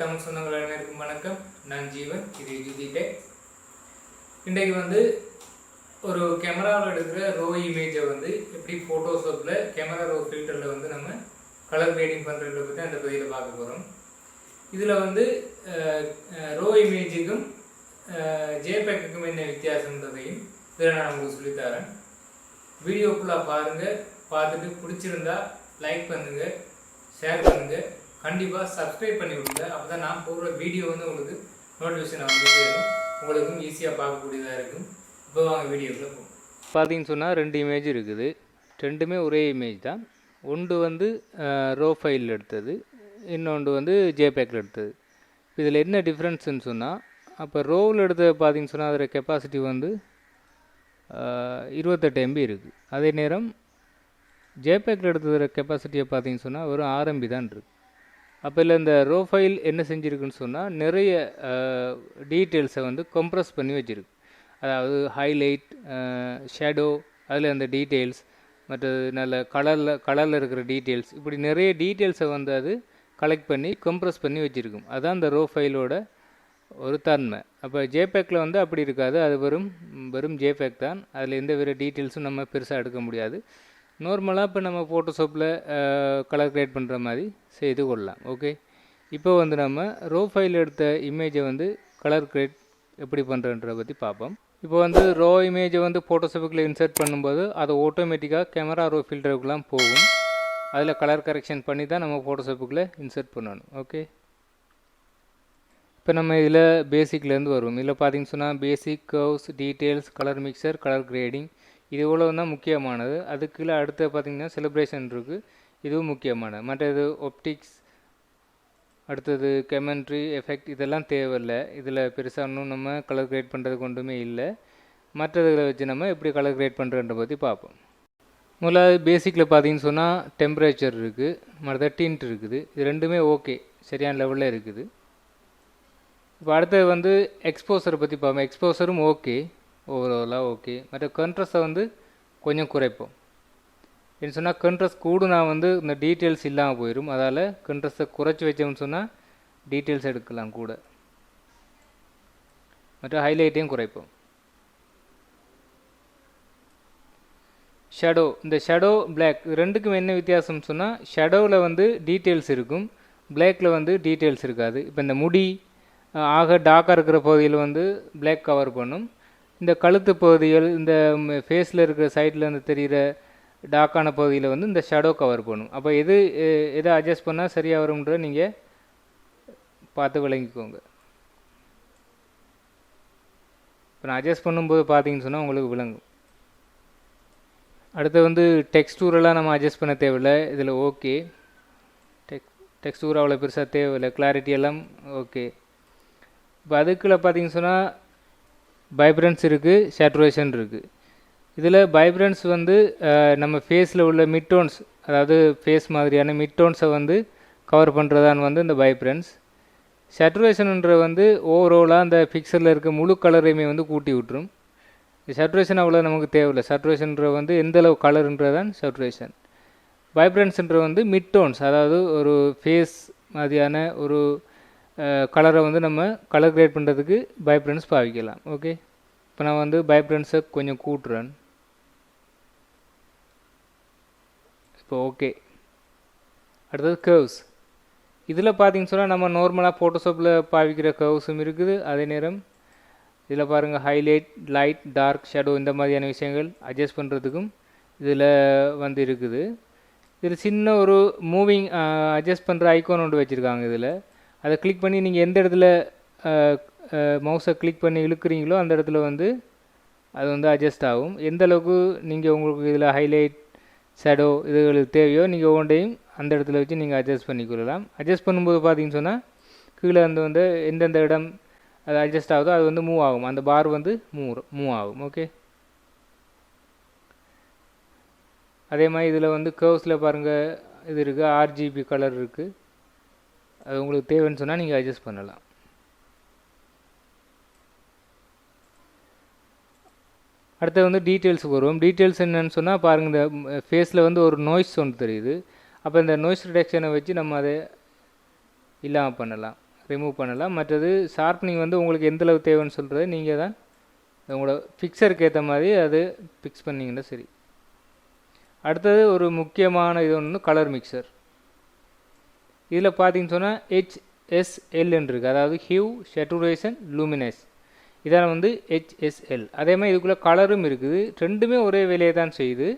தமிழ் சொந்தங்கள் அனைவருக்கும் வணக்கம். நான் ஜீவன், இது ஜிடெக். இன்றைக்கு வந்து ஒரு கேமராவில் எடுக்கிற ரோ இமேஜை வந்து எப்படி ஃபோட்டோஷாப்பில் கேமரா ரோ ஃபில்டரில் வந்து நம்ம கலர் கிரேடிங் பண்ணுறதை பற்றி அந்த பதிவில் பார்க்க போகிறோம். இதில் வந்து ரோ இமேஜுக்கும் ஜேபேக்குக்கும் என்ன வித்தியாசன்றதையும் இதில் நான் உங்களுக்கு சொல்லித்தரேன். வீடியோ ஃபுல்லாக பாருங்கள். பார்த்துட்டு பிடிச்சிருந்தா லைக் பண்ணுங்கள், ஷேர் பண்ணுங்கள், கண்டிப்பாக சப்ஸ்கிரைப் பண்ணி விடுங்க. அப்போ தான் நான் போடுற வீடியோ வந்து உங்களுக்கு நோட்டிஃபிகேஷன் வந்து சேரும், உங்களுக்கும் ஈஸியாக பார்க்கக்கூடியதாக இருக்கும். இப்போ வாங்க வீடியோக்குள்ளே போகும். பார்த்தீங்கன்னு சொன்னால் 2 இமேஜ் இருக்குது. ரெண்டுமே ஒரே இமேஜ் தான். ஒன்று வந்து ரோ ஃபைலில் எடுத்தது, இன்னொன்று வந்து ஜேபேக்கில் எடுத்தது. இதில் என்ன டிஃப்ரென்ஸ்ன்னு சொன்னால், அப்போ ரோவில் எடுத்தது பார்த்தீங்கன்னு சொன்னால் அதோட கெப்பாசிட்டி வந்து 28 MB இருக்குது. அதே நேரம் ஜேபேக்கில் எடுத்ததோட கெப்பாசிட்டியை பார்த்தீங்கன்னு சொன்னால் ஒரு 6 MB தான் இருக்குது. அப்போ இல்லை இந்த ரோ ஃபைல் என்ன செஞ்சுருக்குன்னு சொன்னால் நிறைய டீட்டெயில்ஸை வந்து கம்ப்ரஸ் பண்ணி வச்சுருக்கு. அதாவது ஹைலைட், ஷேடோ, அதில் அந்த டீட்டெயில்ஸ், மற்றது நல்ல கலரில் இருக்கிற டீட்டெயில்ஸ், இப்படி நிறைய டீட்டெயில்ஸை வந்து அது கலெக்ட் பண்ணி கம்ப்ரஸ் பண்ணி வச்சுருக்கும். அதுதான் இந்த ரோ ஃபைலோட ஒரு தன்மை. அப்போ ஜேபேக்கில் வந்து அப்படி இருக்காது, அது வெறும் ஜேபேக் தான். அதில் எந்த வேறு டீட்டெயில்ஸும் நம்ம பெருசாக எடுக்க முடியாது. நார்மலாக இப்போ நம்ம ஃபோட்டோஷாப்பில் கலர் கிரியேட் பண்ணுற மாதிரி செய்து கொள்ளலாம். ஓகே, இப்போ வந்து நம்ம ரோ ஃபைல் எடுத்த இமேஜை வந்து கலர் கிரியேட் எப்படி பண்ணுறன்றதை பற்றி பார்ப்போம். இப்போ வந்து ரோ இமேஜை வந்து ஃபோட்டோஷாப்புக்குள்ளே இன்சர்ட் பண்ணும்போது அது ஆட்டோமேட்டிக்காக கேமரா ரோ ஃபில்டருக்குலாம் போகும். அதில் கலர் கரெக்ஷன் பண்ணி தான் நம்ம ஃபோட்டோஷாப்புக்குள்ளே இன்சர்ட் பண்ணணும். ஓகே, இப்போ நம்ம இதில் பேசிக்லேருந்து வருவோம். இதில் பார்த்தீங்கன்னு சொன்னால் basic, curves, details, colour mixer, colour grading, இது இவ்வளோ தான் முக்கியமானது. அதுக்குள்ளே அடுத்து பார்த்திங்கன்னா செலிப்ரேஷன் இருக்குது, இதுவும் முக்கியமானது. மற்றது ஒப்டிக்ஸ், அடுத்தது கமெண்ட்ரி, எஃபெக்ட், இதெல்லாம் தேவையில்லை. இதில் பெருசாக இன்னும் நம்ம கலர் கிரியேட் பண்ணுறதுக்கு ஒன்றுமே இல்லை. மற்றதுகளை வச்சு நம்ம எப்படி கலர் கிரியேட் பண்ணுறதை பற்றி பார்ப்போம். முதலாவது பேசிக்கில் பார்த்திங்கன்னு சொன்னால் டெம்பரேச்சர் இருக்குது, மற்ற டிண்ட் இருக்குது. இது ரெண்டுமே ஓகே, சரியான லெவலில் இருக்குது. இப்போ அடுத்தது வந்து எக்ஸ்போசரை பற்றி பார்ப்போம். எக்ஸ்போசரும் ஓகே, ஓவராலாக ஓகே. மற்ற கண்ட்ரஸ்ட்டை வந்து கொஞ்சம் குறைப்போம். என்ன சொன்னால் கண்ட்ரஸ்ட் கூடுனா வந்து இந்த டீட்டெயில்ஸ் இல்லாமல் போயிடும். அதால் கண்ட்ரஸ்ட்டை குறைச்சி வச்சோம்னு சொன்னால் டீட்டெயில்ஸ் எடுக்கலாம் கூட. மற்ற ஹைலைட்டையும் குறைப்போம். ஷேடோ, இந்த ஷேடோ பிளாக், ரெண்டுக்கும் என்ன வித்தியாசம்னு சொன்னால் ஷேடோவில் வந்து டீட்டெயில்ஸ் இருக்கும், பிளாக்கில் வந்து டீட்டெயில்ஸ் இருக்காது. இப்போ இந்த முடி ஆக டார்க்காக இருக்கிற பகுதியில் வந்து பிளாக் கவர் பண்ணும். இந்த கழுத்து பகுதிகள், இந்த ஃபேஸில் இருக்கிற சைடில் இருந்து தெரிகிற டார்க்கான பகுதியில் வந்து இந்த ஷேடோ கவர் பண்ணும். அப்போ எதை அட்ஜஸ்ட் பண்ணால் சரியாக வரும்ன்ற நீங்கள் பார்த்து விளங்கிக்கோங்க. இப்போ நான் அட்ஜஸ்ட் பண்ணும்போது பார்த்தீங்கன்னு சொன்னால் உங்களுக்கு விளங்கும். அடுத்து வந்து டெக்ஸ்டூரெல்லாம் நம்ம அட்ஜஸ்ட் பண்ண தேவையில்லை. இதில் ஓகே, டெக்ஸ்டூர் அவ்வளோ பெருசாக தேவையில்லை, கிளாரிட்டி எல்லாம் ஓகே. இப்போ அதுக்குள்ளே பார்த்தீங்கன்னு சொன்னால் வைப்ரன்ஸ் இருக்குது, சேச்சுரேஷன் இருக்குது. இதில் வைப்ரன்ஸ் வந்து நம்ம ஃபேஸில் உள்ள மிட் டோன்ஸ், அதாவது ஃபேஸ் மாதிரியான மிட் டோன்ஸை வந்து கவர் பண்ணுறதான் வந்து இந்த வைப்ரன்ஸ். சேச்சுரேஷன்ன்ற வந்து ஓவராலாக அந்த பிக்சரில் இருக்க முழு கலரையுமே வந்து கூட்டி விட்டுரும். சேச்சுரேஷன் அவ்வளோ நமக்கு தேவையில்லை. சேச்சுரேஷன்ற வந்து எந்தளவு கலருன்றதான் சேச்சுரேஷன். வைப்ரன்ஸ்ன்ற வந்து மிட் டோன்ஸ், அதாவது ஒரு ஃபேஸ் மாதிரியான ஒரு கலரை வந்து நம்ம கலர் கிரியேட் பண்ணுறதுக்கு வைப்ரன்ஸ் பாவிக்கலாம். ஓகே, இப்போ நான் வந்து வைப்ரன்ஸை கொஞ்சம் கூட்டுறேன். இப்போ ஓகே. அடுத்தது கர்வ்ஸ். இதில் பார்த்தீங்கன்னு சொன்னால் நம்ம நார்மலாக ஃபோட்டோஷாப்பில் பாவிக்கிற கர்வ்ஸும் இருக்குது. அதே நேரம் இதில் பாருங்கள் ஹைலைட், லைட், டார்க், ஷேடோ, இந்த மாதிரியான விஷயங்கள் அட்ஜஸ்ட் பண்ணுறதுக்கும் இதில் வந்து இருக்குது. இதில் சின்ன ஒரு மூவிங் அட்ஜஸ்ட் பண்ணுற ஐக்கான் ஒன்று வச்சுருக்காங்க. இதில் அதை கிளிக் பண்ணி நீங்கள் எந்த இடத்துல மவுஸை கிளிக் பண்ணி இழுக்கிறீங்களோ அந்த இடத்துல வந்து அது வந்து அட்ஜஸ்ட் ஆகும். எந்த அளவுக்கு நீங்கள் உங்களுக்கு இதில் ஹைலைட், ஷேடோ இதுகளுக்கு தேவையோ நீங்கள் ஒவ்வொன்றையும் அந்த இடத்துல வச்சு நீங்கள் அட்ஜஸ்ட் பண்ணிக்கொள்ளலாம். அட்ஜஸ்ட் பண்ணும்போது பார்த்தீங்கன்னு சொன்னால் கீழே வந்து எந்தெந்த இடம் அது அட்ஜஸ்ட் ஆகுதோ அது வந்து மூவ் ஆகும், அந்த பார் வந்து மூவ் ஆகும். ஓகே, அதே மாதிரி இதில் வந்து கர்வ்ஸில் பாருங்கள் இது இருக்குது, RGB கலர் இருக்குது. அது உங்களுக்கு தேவைன்னு சொன்னால் நீங்கள் அட்ஜஸ்ட் பண்ணலாம். அடுத்து வந்து டீட்டெயில்ஸுக்கு வருவோம். டீட்டெயில்ஸ் என்னென்னு சொன்னால் பாருங்கள், இந்த ஃபேஸில் வந்து ஒரு நாய்ஸ் ஒன்று தெரியுது. அப்போ இந்த நாய்ஸ் ரிடக்ஷனை வச்சு நம்ம அதை இல்லாமல் பண்ணலாம். ரிமூவ் பண்ணலாம். மற்றது ஷார்ப்னிங் வந்து உங்களுக்கு எந்தளவு தேவைன்னு சொல்கிறது நீங்கள் தான் உங்களோட ஃபிக்ஸருக்கு ஏற்ற மாதிரி அது ஃபிக்ஸ் பண்ணிங்கன்னா சரி. அடுத்தது ஒரு முக்கியமான இது ஒன்று கலர் மிக்சர். இதில் பார்த்தீங்கன்னு சொன்னால் HSLன்னு இருக்குது, அதாவது ஹியூ, சேச்சுரேஷன், லூமினஸ். இதால் வந்து HSL. அதே மாதிரி இதுக்குள்ளே கலரும் இருக்குது. ரெண்டுமே ஒரே வேலையை தான் செய்யுது.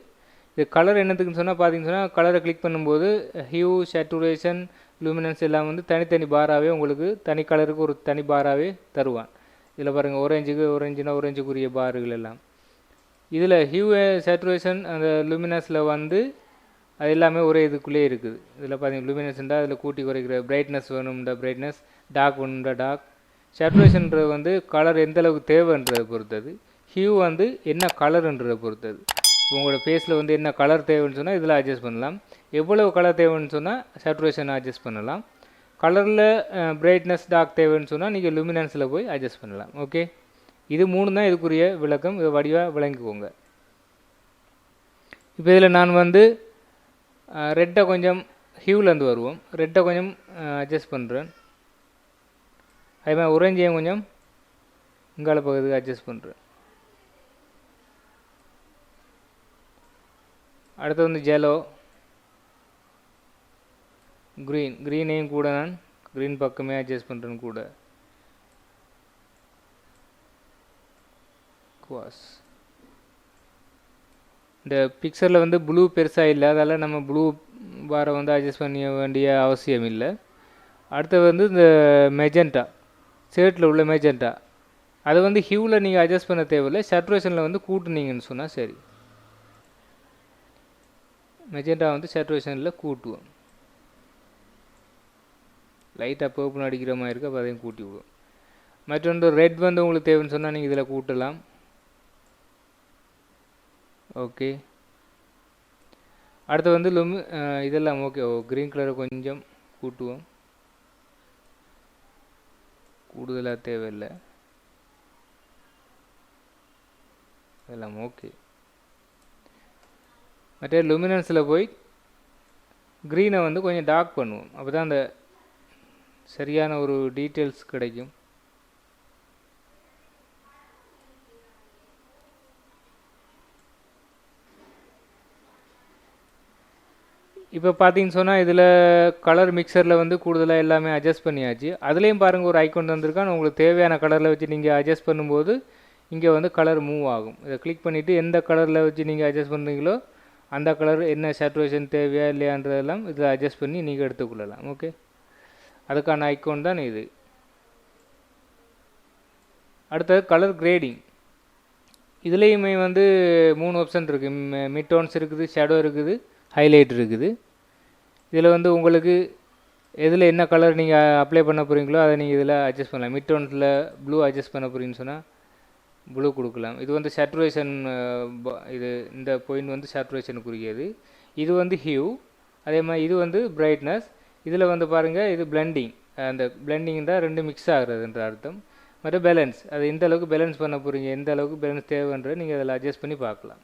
இது கலர் என்னத்துக்குன்னு சொன்னால் பார்த்தீங்கன்னு சொன்னால் கலரை கிளிக் பண்ணும்போது ஹியூ, சேச்சுரேஷன், லூமினன்ஸ் எல்லாம் வந்து தனித்தனி பாராகவே உங்களுக்கு தனி கலருக்கு ஒரு தனி பாராகவே தருவான். இதில் பாருங்கள் ஒரேஞ்சுனா ஒரேஞ்சுக்குரிய பார்கள் எல்லாம். இதில் ஹியூ, சேச்சுரேஷன், அந்த லூமினஸில் வந்து அது எல்லாமே ஒரே இதுக்குள்ளே இருக்குது. இதில் பார்த்தீங்கன்னா லூமினஸ்ண்டா அதில் கூட்டி குறைக்கிற பிரைட்னஸ் வேணும்டா பிரைட்னஸ், டார்க் வேணும்டா டார்க். சேச்சுரேஷன்றது வந்து கலர் எந்த அளவுக்கு தேவைன்றதை பொறுத்தது. ஹியூ வந்து என்ன கலருன்றதை பொறுத்தது. உங்களோட ஃபேஸில் வந்து என்ன கலர் தேவைன்னு சொன்னால் இதில் அட்ஜஸ்ட் பண்ணலாம். எவ்வளவு கலர் தேவைன்னு சொன்னால் சேச்சுரேஷன் அட்ஜஸ்ட் பண்ணலாம். கலரில் பிரைட்னஸ், டார்க் தேவைன்னு சொன்னால் நீங்கள் லூமினன்ஸில் போய் அட்ஜஸ்ட் பண்ணலாம். ஓகே, இது 3 தான் இதுக்குரிய விளக்கம். இதை வடிவாக விளங்கிக்கோங்க. இப்போ இதில் நான் வந்து ரெட்டை கொஞ்சம் ஹியூலேருந்து வருவோம். ரெட்டை கொஞ்சம் அட்ஜஸ்ட் பண்ணுறேன். அதே மாதிரி ஒரேஞ்சையும் கொஞ்சம் இங்கால பகுதிக்கு அட்ஜஸ்ட் பண்ணுறேன். அடுத்து வந்து ஜெலோ, க்ரீனையும் கூட நான் க்ரீன் பக்கமே அட்ஜஸ்ட் பண்ணுறேன் கூட. குவாஸ் இந்த பிக்சரில் வந்து ப்ளூ பெருசாக இல்லை, அதால் நம்ம ப்ளூ பாரை வந்து அட்ஜஸ்ட் பண்ண வேண்டிய அவசியம் இல்லை. அடுத்து வந்து இந்த மெஜெண்டா, ஷர்ட்டில் உள்ள மெஜெண்டா, அது வந்து ஹியூவில் நீங்கள் அட்ஜஸ்ட் பண்ண தேவையில்லை. சேச்சுரேஷனில் வந்து கூட்டுனீங்கன்னு சொன்னால் சரி. மெஜெண்டா வந்து சேச்சுரேஷனில் கூட்டுவோம். லைட்டாக பர்பிள் அடிக்கிற மாதிரி இருக்குது, அப்போ அதையும் கூட்டி விடுவோம். மற்றொன்று ரெட் வந்து உங்களுக்கு தேவைன்னு சொன்னால் நீங்கள் இதில் கூட்டலாம். ஓகே, அடுத்து வந்து இதெல்லாம் ஓகே. க்ரீன் கலரை கொஞ்சம் கூட்டுவோம், கூடுதலாக தேவையில்லை, இதெல்லாம் ஓகே. மற்ற லூமினன்ஸில் போய் க்ரீனை வந்து கொஞ்சம் டார்க் பண்ணுவோம், அப்போ தான் அந்த சரியான ஒரு டீட்டெயில்ஸ் கிடைக்கும். இப்போ பார்த்தீங்கன்னு சொன்னால் இதில் கலர் மிக்சரில் வந்து கூடுதலாக எல்லாமே அட்ஜஸ்ட் பண்ணியாச்சு. அதுலேயும் பாருங்கள் ஒரு ஐக்கான் வந்திருக்கான். உங்களுக்கு தேவையான கலரில் வச்சு நீங்கள் அட்ஜஸ்ட் பண்ணும்போது இங்கே வந்து கலர் மூவ் ஆகும். இதை கிளிக் பண்ணிவிட்டு எந்த கலரில் வச்சு நீங்கள் அட்ஜஸ்ட் பண்ணுறீங்களோ அந்த கலர் என்ன சேச்சுரேஷன் தேவையா இல்லையான்றதெல்லாம் இதில் அட்ஜஸ்ட் பண்ணி நீங்கள் எடுத்துக்கொள்ளலாம். ஓகே, அதுக்கான ஐக்கான் தான் இது. அடுத்தது கலர் கிரேடிங். இதுலேயுமே வந்து 3 ஆப்ஷன் இருக்குது. மிட் டோன்ஸ் இருக்குது, ஷேடோ இருக்குது, ஹைலைட் இருக்குது. இதில் வந்து உங்களுக்கு எதில் என்ன கலர் நீங்கள் அப்ளை பண்ண போகிறீங்களோ அதை நீங்கள் இதில் அட்ஜஸ்ட் பண்ணலாம். மிட் டோன்ஸில் ப்ளூ அட்ஜஸ்ட் பண்ண போகிறீங்கன்னு சொன்னால் ப்ளூ கொடுக்கலாம். இது வந்து சேச்சுரேஷன், இது இந்த பாயிண்ட் வந்து சேச்சுரேஷனுக்குரியது. இது வந்து ஹியூ, அதே மாதிரி இது வந்து பிரைட்னஸ். இதில் வந்து பாருங்கள் இது பிளெண்டிங். அந்த பிளெண்டிங் தான் ரெண்டு மிக்ஸ் ஆகுறதுன்ற அர்த்தம். மற்றும் பேலன்ஸ், அது எந்த அளவுக்கு பேலன்ஸ் பண்ண போகிறீங்க, எந்த அளவுக்கு பேலன்ஸ் தேவைன்றது நீங்கள் அதில் அட்ஜஸ்ட் பண்ணி பார்க்கலாம்.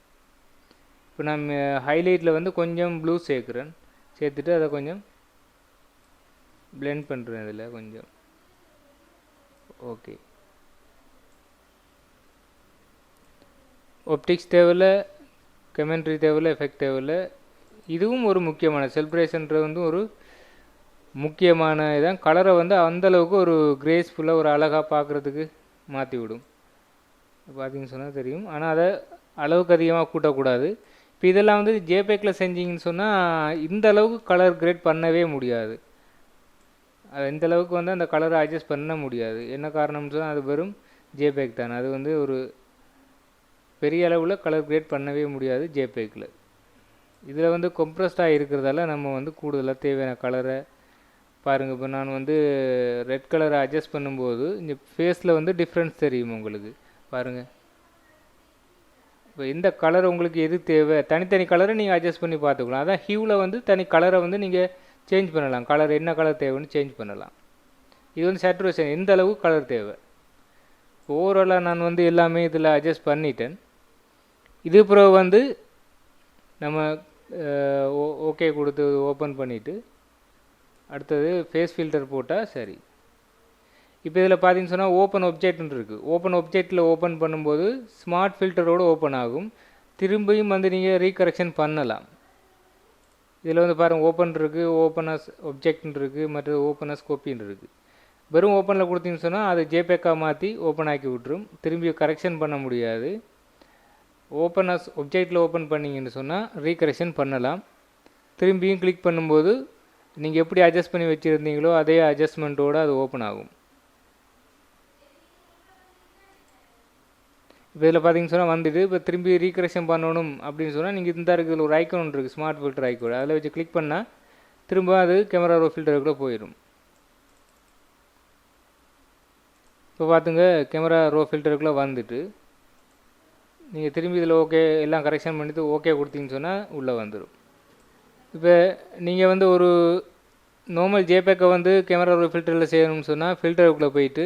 இப்போ நான் ஹைலைட்டில் வந்து கொஞ்சம் ப்ளூ சேர்க்குறேன், சேர்த்துட்டு அதை கொஞ்சம் பிளெண்ட் பண்ணுறேன் இதில் கொஞ்சம். ஓகே, ஒப்டிக்ஸ் தேவையில்லை, கமெண்ட்ரி தேவையில்லை, எஃபெக்ட் தேவையில்லை. இதுவும் ஒரு முக்கியமான செலிப்ரேஷன்றது வந்து ஒரு முக்கியமான இதான். கலரை வந்து அந்தளவுக்கு ஒரு கிரேஸ்ஃபுல்லாக ஒரு அழகாக பார்க்குறதுக்கு மாற்றி விடும். பார்த்தீங்கன்னு சொன்னால் தெரியும். ஆனால் அதை அளவுக்கு அதிகமாக கூட்டக்கூடாது. இப்போ இதெல்லாம் வந்து ஜேபேக்கில் செஞ்சிங்கன்னு சொன்னால் இந்த அளவுக்கு கலர் கிரேட் பண்ணவே முடியாது. அது இந்த அளவுக்கு வந்து அந்த கலரை அட்ஜஸ்ட் பண்ண முடியாது. என்ன காரணம்னு சொன்னால் அது வெறும் ஜேபேக் தான். அது வந்து ஒரு பெரிய அளவில் கலர் கிரேட் பண்ணவே முடியாது ஜேபேக்கில். இதில் வந்து கம்ப்ரஸ்டாக இருக்கிறதால நம்ம வந்து கூடுதலாக தேவையான கலரை பாருங்கள். இப்போ நான் வந்து ரெட் கலரை அட்ஜஸ்ட் பண்ணும்போது இந்த ஃபேஸில் வந்து டிஃப்ரென்ஸ் தெரியும் உங்களுக்கு. பாருங்கள், இப்போ இந்த கலர் உங்களுக்கு எது தேவை, தனித்தனி கலரை நீங்கள் அட்ஜஸ்ட் பண்ணி பார்த்துக்கலாம். அதான் ஹியூவில் வந்து தனி கலரை வந்து நீங்கள் சேஞ்ச் பண்ணலாம். கலர் என்ன கலர் தேவைன்னு சேஞ்ச் பண்ணலாம். இது வந்து சேச்சுரேஷன் எந்த அளவுக்கு கலர் தேவை. ஓவராலாக நான் வந்து எல்லாமே இதில் அட்ஜஸ்ட் பண்ணிட்டேன். இது பிறகு வந்து நம்ம ஓகே கொடுத்து ஓப்பன் பண்ணிவிட்டு அடுத்தது ஃபேஸ் ஃபில்டர் போட்டால் சரி. இப்போ இதில் பார்த்தீங்கன்னு சொன்னால் ஓப்பன் ஆப்ஜெக்ட்னு இருக்குது. ஓப்பன் ஆப்ஜெக்டில் ஓப்பன் பண்ணும்போது ஸ்மார்ட் ஃபில்டரோடு ஓப்பன் ஆகும். திரும்பியும் வந்து நீங்கள் ரீகரெக்ஷன் பண்ணலாம். இதில் வந்து பாருங்கள் ஓப்பன் இருக்குது, ஓப்பன் அஸ் ஆப்ஜெக்ட்னு இருக்குது, மற்றது ஓப்பன் அஸ் கோப்பின்னு இருக்குது. வெறும் ஓப்பனில் கொடுத்தீங்கன்னு சொன்னால் அது ஜேபேக்காக மாற்றி ஓப்பன் ஆக்கி விட்டுரும். திரும்பி கரெக்ஷன் பண்ண முடியாது. ஓப்பன் அஸ் ஆப்ஜெக்டில் ஓப்பன் பண்ணிங்கன்னு சொன்னால் ரீகரெக்ஷன் பண்ணலாம். திரும்பியும் கிளிக் பண்ணும்போது நீங்கள் எப்படி அட்ஜஸ்ட் பண்ணி வச்சுருந்தீங்களோ அதே அட்ஜஸ்ட்மெண்ட்டோடு அது ஓப்பன் ஆகும். இப்போ இதில் பார்த்தீங்கன்னு சொன்னால் வந்துட்டு இப்போ திரும்பி ரீகரெக்ஷன் பண்ணணும் அப்படின்னு சொன்னால் நீங்கள் இந்த இருக்குது ஒரு ஐக்கான் ஒன்று இருக்குது, ஸ்மார்ட் ஃபில்டர் ஐக்கோடு, அதில் வச்சு கிளிக் பண்ணால் திரும்ப அது கேமரா ரோ ஃபில்டருக்குள்ளே போயிடும். இப்போ பார்த்துங்க கேமரா ரோ ஃபில்டருக்குள்ளே வந்துட்டு நீங்கள் திரும்பி இதில் ஓகே எல்லாம் கரெக்ஷன் பண்ணிவிட்டு ஓகே கொடுத்தீங்கன்னு சொன்னால் உள்ளே வந்துடும். இப்போ நீங்கள் வந்து ஒரு நார்மல் ஜேபேக்கை வந்து கேமரா ரோ ஃபில்டரில் செய்யணும்னு சொன்னால் ஃபில்டருக்குள்ளே போயிட்டு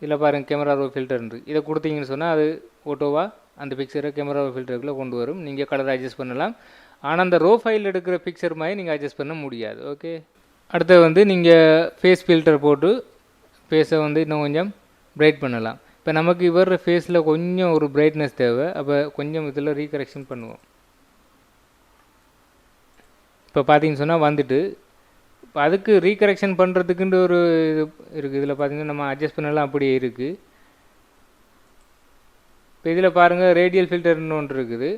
இதில் பாருங்கள் கேமரா ரோ ஃபில்டர்ன்று இதை கொடுத்தீங்கன்னு சொன்னால் அது ஓட்டோவாக அந்த பிக்சரை கேமரா ரோ ஃபில்டருக்குள்ளே கொண்டு வரும். நீங்கள் கலர் அட்ஜஸ்ட் பண்ணலாம். ஆனால் அந்த ரோ ஃபைல் எடுக்கிற பிக்சர் மாதிரி நீங்கள் அட்ஜஸ்ட் பண்ண முடியாது. ஓகே, அடுத்து வந்து நீங்கள் ஃபேஸ் ஃபில்டர் போட்டு ஃபேஸை வந்து இன்னும் கொஞ்சம் பிரைட் பண்ணலாம். இப்போ நமக்கு இவர் ஃபேஸில் கொஞ்சம் ஒரு பிரைட்னஸ் தேவை. அப்போ கொஞ்சம் இதில் ரீகரெக்ஷன் பண்ணுவோம். இப்போ பார்த்தீங்கன்னு சொன்னால் வந்துட்டு இப்போ அதுக்கு ரீகரெக்ஷன் பண்ணுறதுக்குன்ற ஒரு இது இருக்குது. இதில் பார்த்தீங்கன்னா நம்ம அட்ஜஸ்ட் பண்ணலாம் அப்படியே இருக்குது. இப்போ இதில் பாருங்கள் ரேடியல் ஃபில்டர்னு ஒன்று இருக்குது.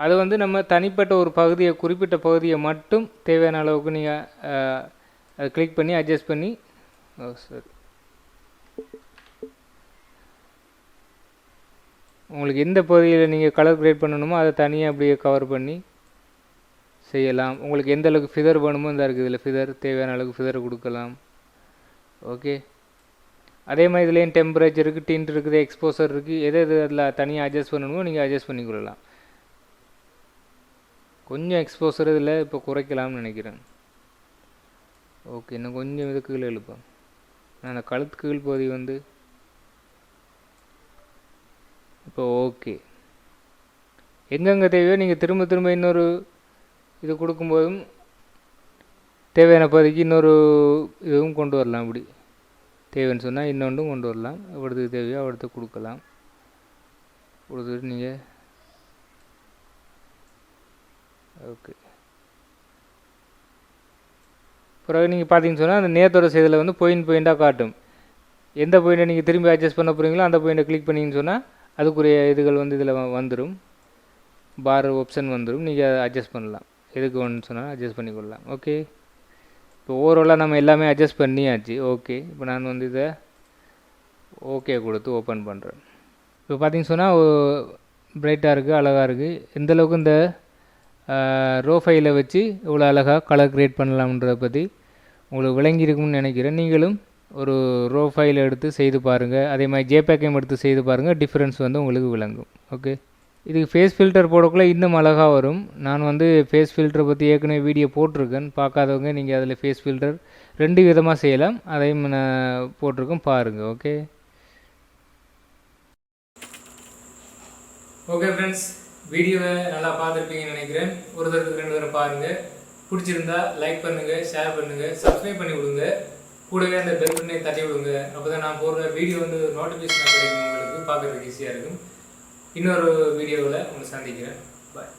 அது வந்து நம்ம தனிப்பட்ட ஒரு பகுதியை குறிப்பிட்ட பகுதியை மட்டும் தேவையான அளவுக்கு நீங்கள் அதை கிளிக் பண்ணி அட்ஜஸ்ட் பண்ணி சரி உங்களுக்கு எந்த பகுதியில் நீங்கள் கலர் கிரேட் பண்ணணுமோ அதை தனியாக அப்படியே கவர் பண்ணி செய்யலாம். உங்களுக்கு எந்த அளவுக்கு ஃபிதர் வேணுமோ இந்த இருக்குது, இதில் ஃபிதர் தேவையான அளவுக்கு ஃபிதர் கொடுக்கலாம். ஓகே, அதே மாதிரி இதுலேயும் டெம்பரேச்சர் இருக்குது, டிண்ட் இருக்குது, எக்ஸ்போசர் இருக்குது. எது எது அதில் தனியாக அட்ஜஸ்ட் பண்ணணுமோ நீங்கள் அட்ஜஸ்ட் பண்ணிக்கொள்ளலாம். கொஞ்சம் எக்ஸ்போசர் இதில் இப்போ குறைக்கலாம்னு நினைக்கிறேன். ஓகே, இன்னும் கொஞ்சம் இது கீழே எழுப்பேன். நான் அந்த கழுத்து கீழ் பகுதி வந்து இப்போ ஓகே. எங்கெங்கே தேவையோ நீங்கள் திரும்ப திரும்ப இன்னொரு இது கொடுக்கும்போதும் தேவையான பகுதிக்கு இன்னொரு இதுவும் கொண்டு வரலாம். இப்படி தேவைன்னு சொன்னால் இன்னொன்றும் கொண்டு வரலாம். எவ்வளோத்துக்கு தேவையோ அவ்வளோத்துக்கு கொடுக்கலாம். கொடுத்துட்டு நீங்கள் ஓகே. பிறகு நீங்கள் பார்த்தீங்கன்னு சொன்னால் அந்த நேத்தோட செய்தியில் வந்து பாயிண்டாக காட்டும். எந்த பாயிண்ட்டை நீங்கள் திரும்பி அட்ஜஸ்ட் பண்ண போகிறீங்களோ அந்த பாயிண்ட்டை கிளிக் பண்ணிங்கன்னு சொன்னால் அதுக்குரிய இதுகள் வந்து இதில் வந்துடும். பார் ஆப்ஷன் வந்துடும். நீங்கள் அட்ஜஸ்ட் பண்ணலாம். எதுக்கு வேணும்னு சொன்னால் அட்ஜஸ்ட் பண்ணிக்கொள்ளலாம். ஓகே, இப்போ ஓவராலாக நம்ம எல்லாமே அட்ஜஸ்ட் பண்ணியாச்சு. ஓகே, இப்போ நான் வந்து இதை ஓகே கொடுத்து ஓப்பன் பண்ணுறேன். இப்போ பார்த்தீங்கன்னு சொன்னால் பிரைட்டாக இருக்குது, அழகாக இருக்குது. எந்தளவுக்கு இந்த ரோ ஃபைலை வச்சு இவ்வளோ அழகாக கலர் கிரியேட் பண்ணலாம்ன்றதை பற்றி உங்களுக்கு விளங்கியிருக்கும்னு நினைக்கிறேன். நீங்களும் ஒரு ரோ ஃபைல் எடுத்து செய்து பாருங்கள். அதே மாதிரி ஜேபேக்கையும் எடுத்து செய்து பாருங்கள். டிஃப்ரென்ஸ் வந்து உங்களுக்கு விளங்கும். ஓகே, இதுக்கு ஃபேஸ் ஃபில்டர் போடக்குள்ளே இன்னும் அழகாக வரும். நான் வந்து ஃபேஸ் ஃபில்டரை பற்றி ஏற்கனவே வீடியோ போட்டிருக்கேன். பார்க்காதவங்க நீங்கள் அதில் ஃபேஸ் ஃபில்டர் 2 விதமாக செய்யலாம். அதையும் நான் போட்டிருக்கேன், பாருங்கள். ஓகே ஓகே ஃப்ரெண்ட்ஸ், வீடியோவை நல்லா பார்த்துருப்பீங்கன்னு நினைக்கிறேன். ஒரு தடவை 2 தடவை பாருங்கள். பிடிச்சிருந்தா லைக் பண்ணுங்கள், ஷேர் பண்ணுங்கள், சப்ஸ்கிரைப் பண்ணி விடுங்க. கூடவே அந்த பெல் பட்டனை தட்டி விடுங்க. அப்போ தான் நான் போடுற வீடியோ வந்து நோட்டிஃபிகேஷன் கிடைக்கும், உங்களுக்கு பார்க்குறதுக்கு ஈஸியாக இருக்கும். இன்னொரு வீடியோவில் உங்களை சந்திக்கிறேன். பாய்.